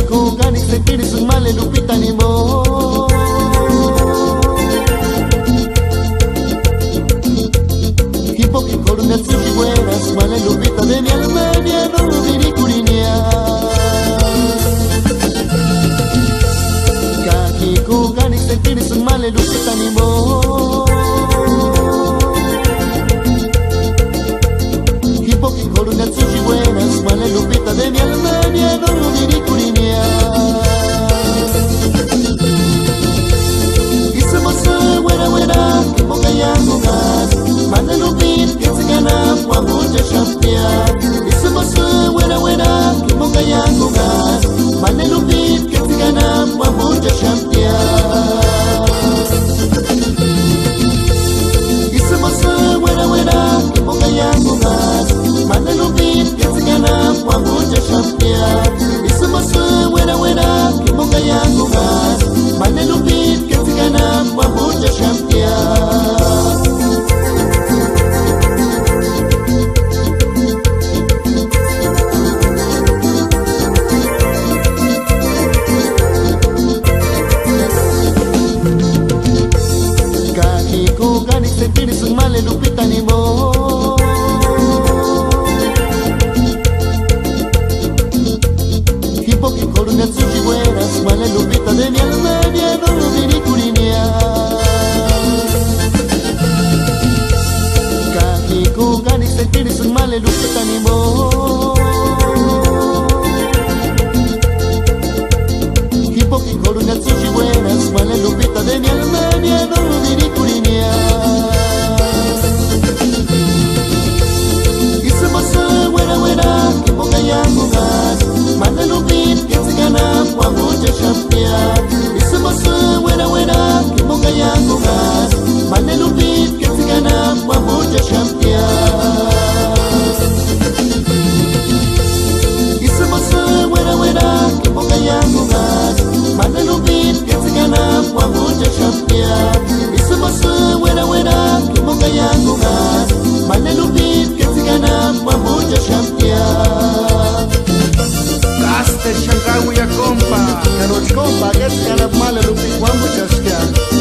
Kuganik sentir sun male Lupita ni mo. Hipoki koruna tsuki buenas male Lupita de mi alma no viri kurinia. Kaki Kuganik sentir sun male Lupita ni mo. Hipoki koruna tsuki buenas male Lupita de mi alma no viri kurinia. Mane lupit kitsigana mwamuja shampia. Isumose wena wena kimonga yangu gas. Mane lupit kitsigana mwamuja shampia. Isumose wena wena kimonga yangu gas. Mane lupit kitsigana mwamuja shampia. Isumose wena wena kimonga yangu gas. Mane lupit kitsigana mwamuja shampia. Sentir sun male Lupita ni mo. Hipoki koruna tsuki buenas male Lupita de mi alma no viri kurinia. Kaki kuganik sentir sun male Lupita ni mo. Hipoki koruna tsuki buenas male Lupita de mi alma no viri kurinia. Mane lupit kitsigana mwamuja shampia. Isumose wena wena kimonga yangu gas. Mane lupit kitsigana mwamuja shampia. Isumose wena wena kimonga yangu gas. Mane lupit kitsigana mwamuja shampia. Isumose wena wena kimonga yangu gas. Mane lupit kitsigana mwamuja shampia. Caste Shangawi ya compa, Karoch kompa, get kana male Lupit mwamuja shampia.